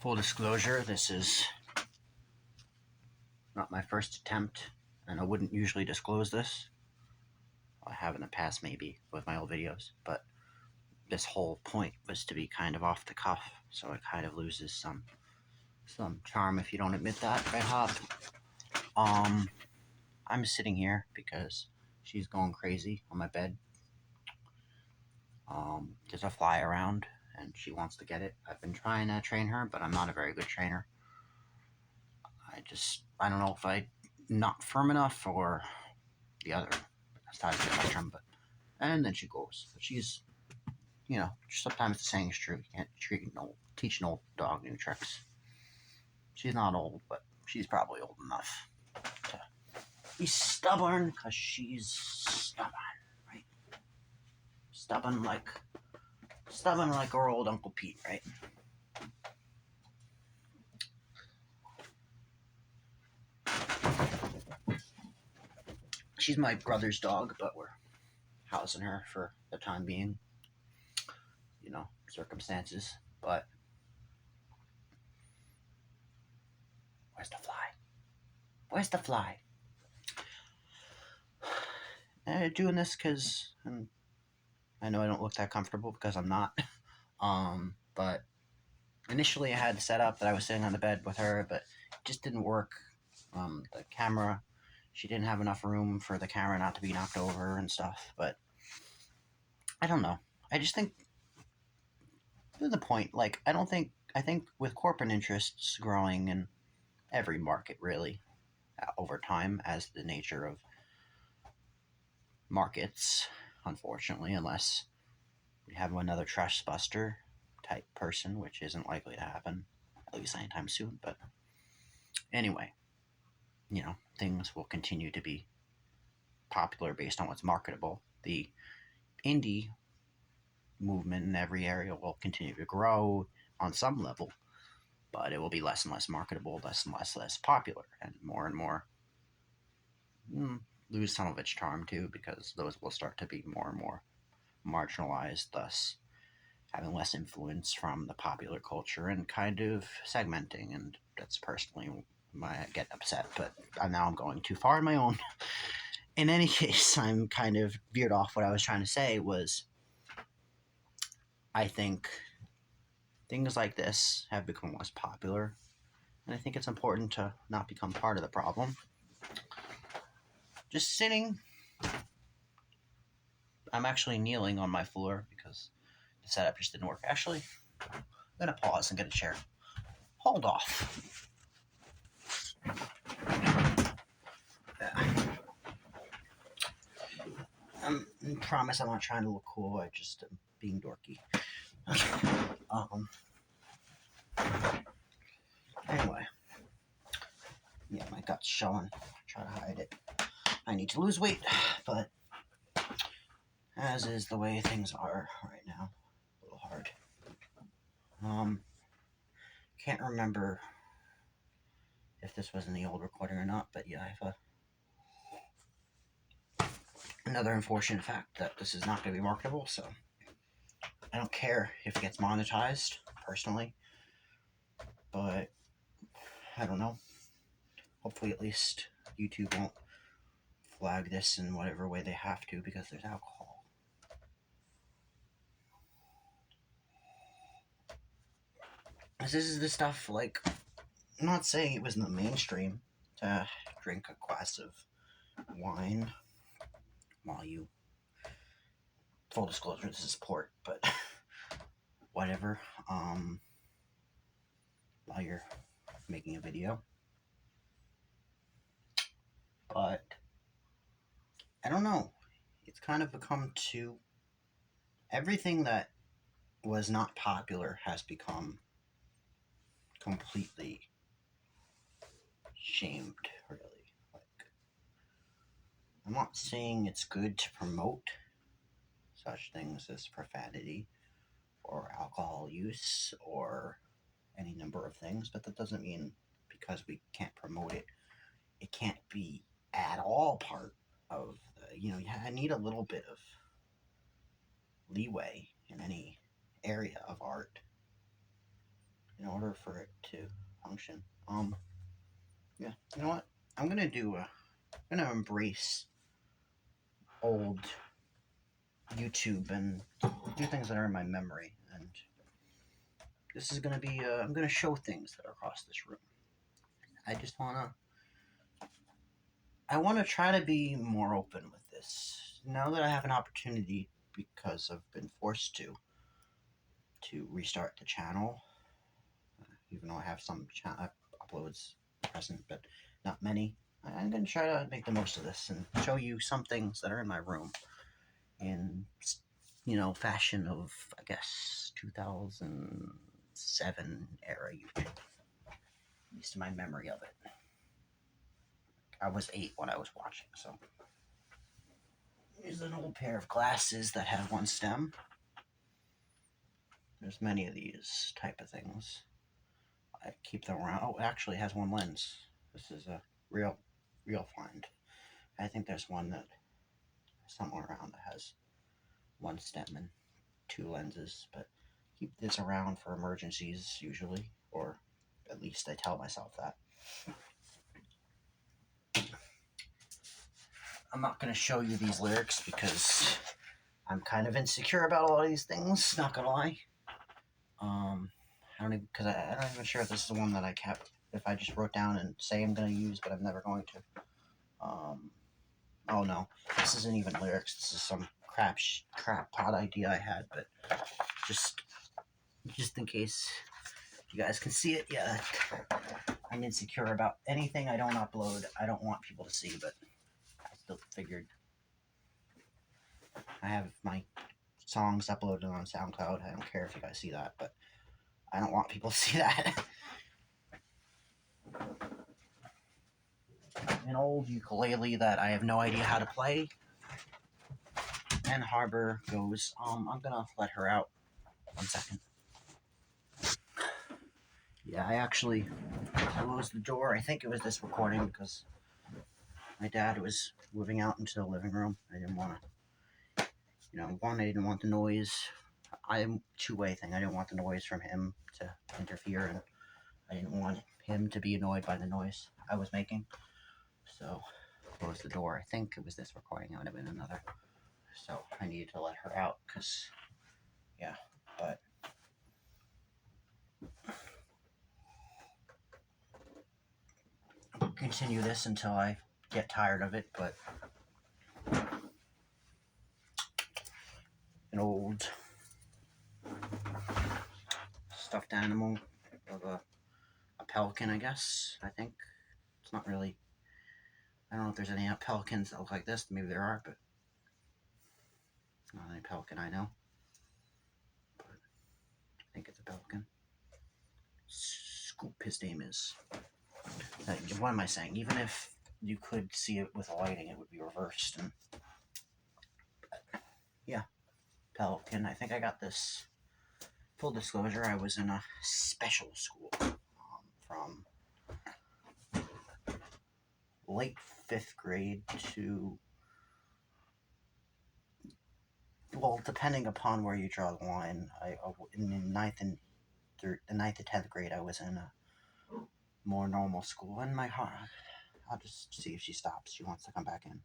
Full disclosure, this is not my first attempt, and I wouldn't usually disclose this. I have in the past, maybe, with my old videos, but this whole point was to be kind of off the cuff, so it kind of loses some charm if you don't admit that, right, Hop? I'm sitting here because she's going crazy on my bed. There's a fly around, and she wants to get it. I've been trying to train her, but I'm not a very good trainer. I don't know if I'm not firm enough or the other side of the spectrum, and then she goes. But she's, sometimes the saying is true. You can't teach an old dog new tricks. She's not old, but she's probably old enough to be stubborn, because she's stubborn, right? Stubborn like our old Uncle Pete, right? She's my brother's dog, but we're housing her for the time being. Circumstances. But where's the fly? Where's the fly? Doing this because I know I don't look that comfortable, because I'm not. But initially I had set up that I was sitting on the bed with her, but it just didn't work. The camera, she didn't have enough room for the camera not to be knocked over and stuff. But I don't know. I just think to the point, I think with corporate interests growing in every market, really, over time, as the nature of markets, unfortunately, unless we have another trust buster type person, which isn't likely to happen, at least anytime soon. But anyway, things will continue to be popular based on what's marketable. The indie movement in every area will continue to grow on some level, but it will be less and less marketable, less and less popular, and more lose some of its charm too, because those will start to be more and more marginalized, thus having less influence from the popular culture and kind of segmenting. And that's personally why I get upset, but now I'm going too far on my own. In any case, I'm kind of veered off. What I was trying to say was, I think things like this have become less popular, and I think it's important to not become part of the problem. Just sitting. I'm actually kneeling on my floor because the setup just didn't work. Actually, I'm going to pause and get a chair. Hold off. I promise I'm not trying to look cool. I just am being dorky. Anyway. Yeah, my gut's showing. Try to hide it. I need to lose weight, but as is the way things are right now, a little hard. Can't remember if this was in the old recording or not, but yeah, I have another unfortunate fact that this is not going to be marketable, so I don't care if it gets monetized, personally, but I don't know. Hopefully at least YouTube won't flag this in whatever way they have to, because there's alcohol. This is the stuff, I'm not saying it was in the mainstream to drink a glass of wine while you, full disclosure, this is port, but whatever, while you're making a video. But I don't know, it's kind of become everything that was not popular has become completely shamed, really. I'm not saying it's good to promote such things as profanity or alcohol use or any number of things, but that doesn't mean because we can't promote it, it can't be at all part of I need a little bit of leeway in any area of art. in order for it to function. Yeah, you know what? I'm gonna do. I'm gonna embrace old YouTube and do things that are in my memory. And this is gonna be. I'm gonna show things that are across this room. I just wanna. I wanna try to be more open with this now that I have an opportunity because I've been forced to restart the channel. Even though I have some uploads present, but not many. I'm gonna try to make the most of this and show you some things that are in my room in fashion of, I guess, 2007 era YouTube. At least in my memory of it. I was 8 when I was watching, so here's an old pair of glasses that have one stem. There's many of these type of things. I keep them around. Oh, it actually has one lens. This is a real find. I think there's one that somewhere around that has one stem and 2 lenses, but keep this around for emergencies usually, or at least I tell myself that. I'm not going to show you these lyrics because I'm kind of insecure about a lot of these things, not going to lie. I'm not even sure if this is the one that I kept, if I just wrote down and say I'm going to use, but I'm never going to. Oh no, this isn't even lyrics, this is some crap pot idea I had, but just in case you guys can see it. Yeah, I'm insecure about anything I don't upload. I don't want people to see, but I still figured I have my songs uploaded on SoundCloud. I don't care if you guys see that, but I don't want people to see that. An old ukulele that I have no idea how to play. And Harbor goes. I'm gonna let her out. 1 second. Yeah, I actually closed the door. I think it was this recording because my dad was moving out into the living room. I didn't want to, one, I didn't want the noise. I'm two-way thing. I didn't want the noise from him to interfere, and I didn't want him to be annoyed by the noise I was making. So, closed the door. I think it was this recording. It would have been another. So, I needed to let her out because, yeah, but I'll continue this until I get tired of it, but an old stuffed animal of a pelican, I guess. I think it's not really. I don't know if there's any pelicans that look like this. Maybe there are, but not any pelican I know. But I think it's a pelican. Scoop, his name is. What am I saying? Even if you could see it with lighting, it would be reversed. And yeah, pelican. I think I got this. Full disclosure, I was in a special school from late 5th grade to, well, depending upon where you draw the line. In the 9th and 10th grade, I was in a more normal school. And my heart, I'll just see if she stops. She wants to come back in.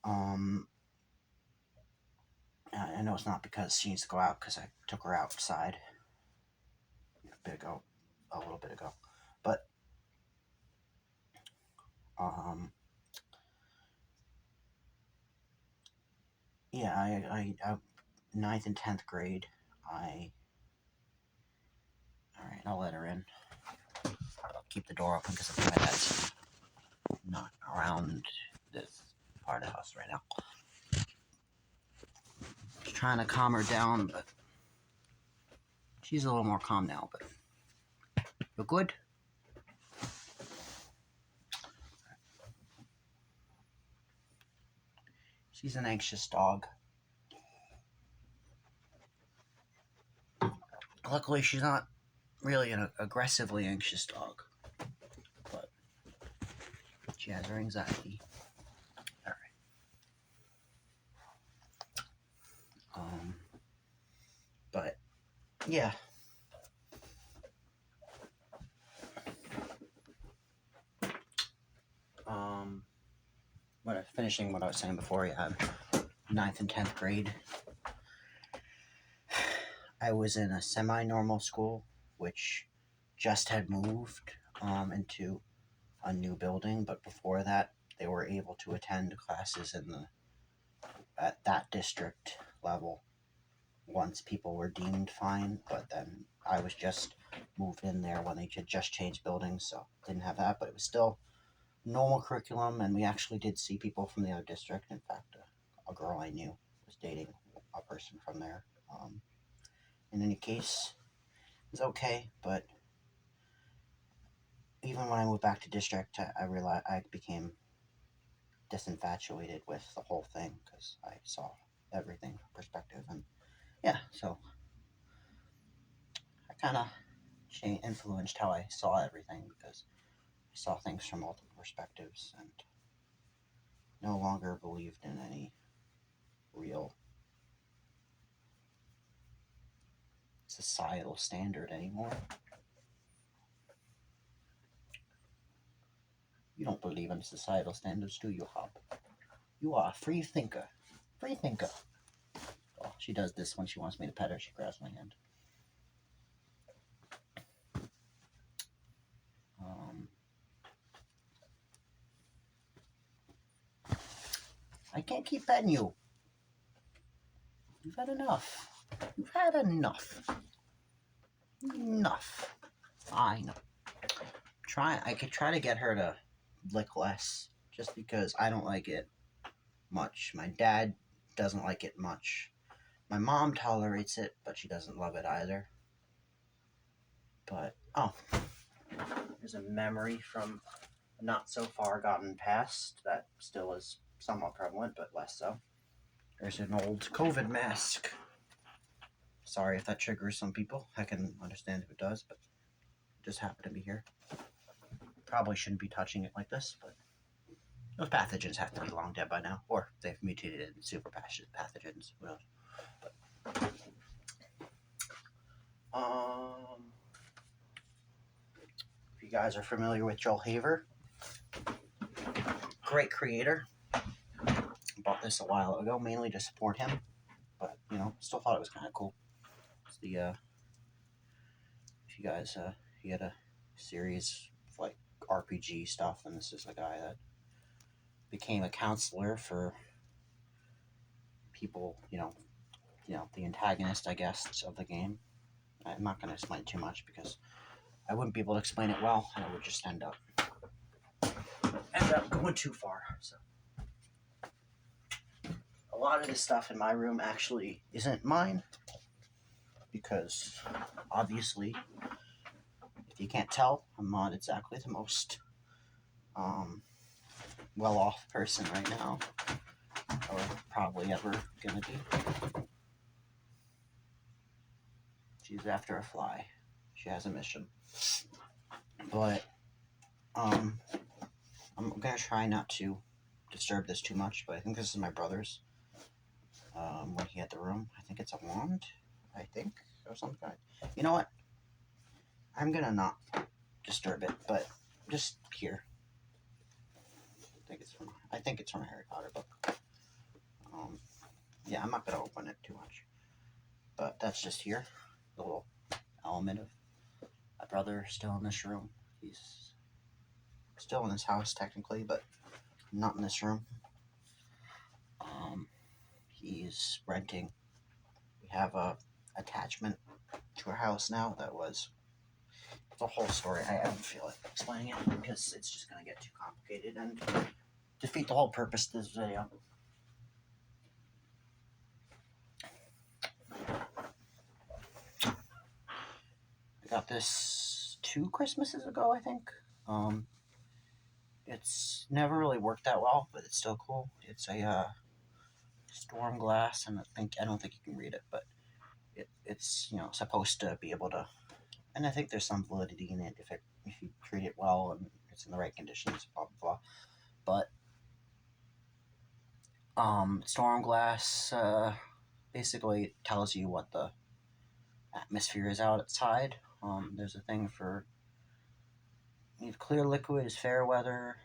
But, I know it's not because she needs to go out, because I took her outside a little bit ago. But, yeah, I 9th and 10th grade, all right, I'll let her in. I'll keep the door open because I think my dad's not around this part of the house right now. Just trying to calm her down, but she's a little more calm now, but you're good? She's an anxious dog. Luckily, she's not really an aggressively anxious dog, but she has her anxiety. All right. But yeah, finishing what I was saying before, yeah, 9th and 10th grade, I was in a semi-normal school, which just had moved into a new building, but before that, they were able to attend classes at that district level once people were deemed fine. But then I was just moved in there when they had just changed buildings, so didn't have that. But it was still normal curriculum, and we actually did see people from the other district. In fact, a girl I knew was dating a person from there. In any case, it was okay, but even when I moved back to district, I realized I became disinfatuated with the whole thing because I saw everything from perspective, and yeah, so I kind of influenced how I saw everything because I saw things from multiple perspectives and no longer believed in any real societal standard anymore. You don't believe in societal standards, do you, Hop? You are a free thinker. Free thinker. Oh, she does this when she wants me to pet her. She grabs my hand. I can't keep petting you. You've had enough. You've had enough. Enough. I know. I could try to get her to lick less, just because I don't like it much. My dad doesn't like it much. My mom tolerates it, but she doesn't love it either. But, oh, there's a memory from not so far gotten past that still is somewhat prevalent, but less so. There's an old COVID mask. Sorry if that triggers some people. I can understand if it does, but it just happened to be here. Probably shouldn't be touching it like this, but those pathogens have to be long dead by now, or they've mutated into super pathogens. Who knows? But, if you guys are familiar with Joel Haver, great creator. Bought this a while ago, mainly to support him, but still thought it was kind of cool. It's the if you guys he had a series of like RPG stuff, and this is a guy that became a counselor for people, the antagonist, I guess, of the game. I'm not going to explain too much because I wouldn't be able to explain it well, and it would just end up going too far. So a lot of this stuff in my room actually isn't mine because obviously, if you can't tell, I'm not exactly the most well-off person right now, or probably ever gonna be. She's after a fly. She has a mission. But I'm gonna try not to disturb this too much, but I think this is my brother's. When he had the room, I think it's a wand, or some kind. You know what? I'm gonna not disturb it, but just here. I think it's from a Harry Potter book. Yeah, I'm not gonna open it too much, but that's just here. The little element of my brother still in this room. He's still in his house technically, but not in this room. He's renting. We have a attachment to our house now that was the whole story. I don't feel like explaining it because it's just going to get too complicated and defeat the whole purpose of this video. I got this 2 Christmases ago, I think. It's never really worked that well, but it's still cool. It's a storm glass, and I don't think you can read it, but it's supposed to be able to, and I think there's some validity in it if you treat it well and it's in the right conditions, blah blah blah. But storm glass basically tells you what the atmosphere is outside. There's a thing for clear liquid is fair weather.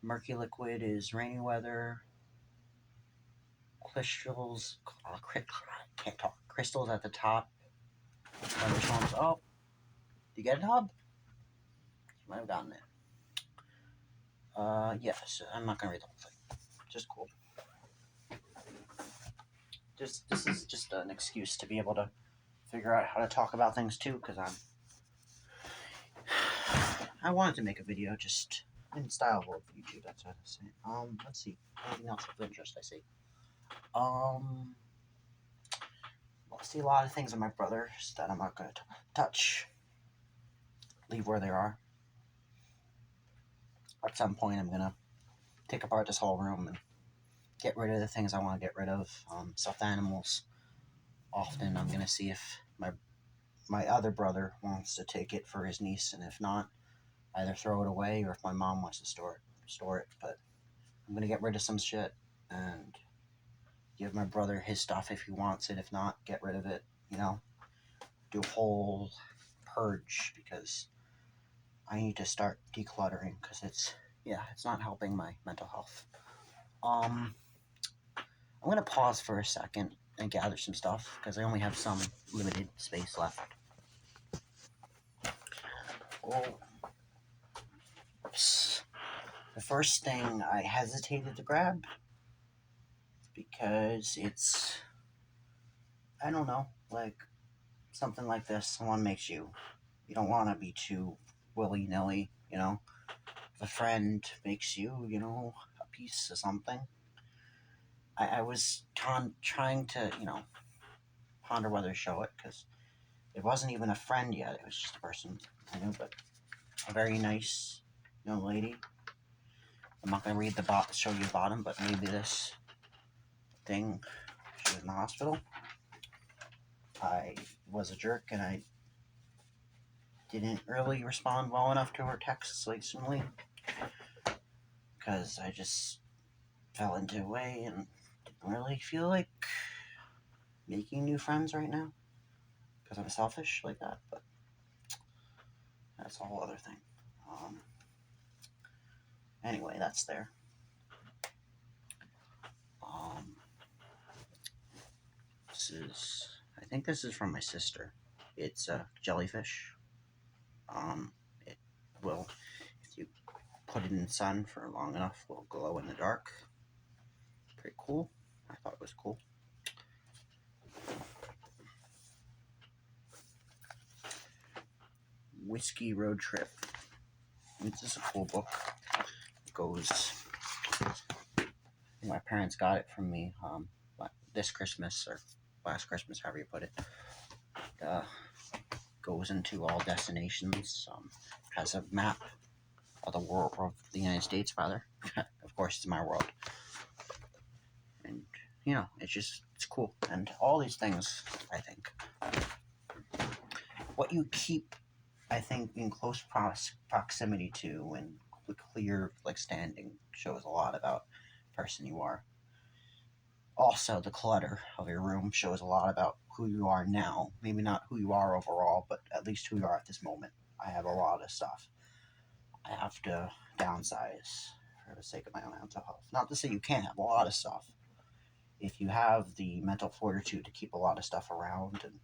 Murky liquid is rainy weather. Crystals, can't talk. Crystals at the top. Thunderstorms. Oh, did you get it, Hub? You might have gotten it. Yes. I'm not gonna read the whole thing. Just cool. This is just an excuse to be able to figure out how to talk about things too, because I wanted to make a video just in style of YouTube. That's what I was saying. Let's see. Anything else of interest I see? I see a lot of things in my brother's that I'm not gonna touch. Leave where they are. At some point, I'm gonna take apart this whole room and get rid of the things I want to get rid of. Stuffed animals. Often, I'm gonna see if my other brother wants to take it for his niece, and if not, either throw it away or if my mom wants to store it. But I'm gonna get rid of some shit and give my brother his stuff if he wants it. If not, get rid of it. You know, do a whole purge because I need to start decluttering because it's not helping my mental health. I'm gonna pause for a second and gather some stuff because I only have some limited space left. Oh, oops. The first thing I hesitated to grab because it's, I don't know, like something like this. Someone makes you don't want to be too willy-nilly, you know. If a friend makes you, a piece of something. I was trying to, ponder whether to show it because it wasn't even a friend yet. It was just a person I knew, but a very nice young lady. I'm not going to read show you the bottom, but maybe this thing. She was in the hospital. I was a jerk and I didn't really respond well enough to her texts recently because I just fell into a way and didn't really feel like making new friends right now because I'm selfish like that, but that's a whole other thing. Anyway, that's there. I think this is from my sister. It's a jellyfish. It will, if you put it in the sun for long enough, will glow in the dark. Pretty cool. I thought it was cool. Whiskey Road Trip. This is a cool book. It goes. My parents got it from me this Christmas or last Christmas, however you put it. Goes into all destinations. Has a map of the world, of the United States, rather. Of course, it's my world, and it's cool. And all these things, I think, what you keep, I think, in close proximity to and clear standing shows a lot about the person you are. Also, the clutter of your room shows a lot about who you are now. Maybe not who you are overall, but at least who you are at this moment. I have a lot of stuff. I have to downsize for the sake of my own mental health. Not to say you can't have a lot of stuff. If you have the mental fortitude to keep a lot of stuff around and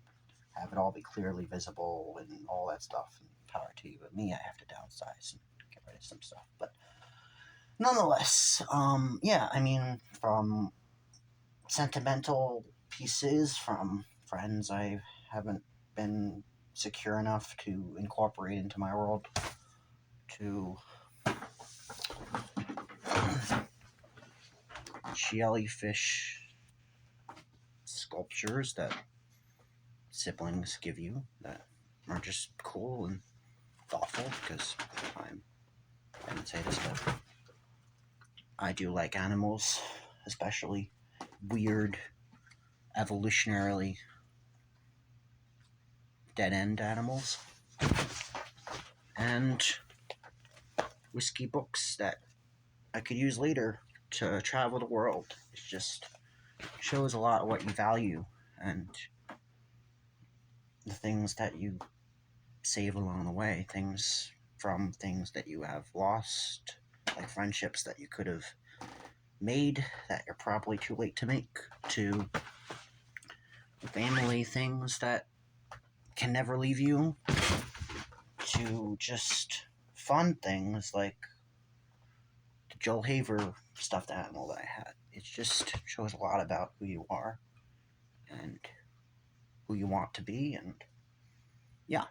have it all be clearly visible and all that stuff, and power to you. But me, I have to downsize and get rid of some stuff. But nonetheless, from sentimental pieces from friends I haven't been secure enough to incorporate into my world, to jellyfish sculptures that siblings give you that are just cool and thoughtful because I didn't say this, but I do like animals, especially weird, evolutionarily dead-end animals, and whiskey books that I could use later to travel the world. It just shows a lot of what you value and the things that you save along the way, things that you have lost, like friendships that you could have made that you're probably too late to make, to family things that can never leave you, to just fun things like the Joel Haver stuffed animal that I had. It just shows a lot about who you are and who you want to be, and yeah.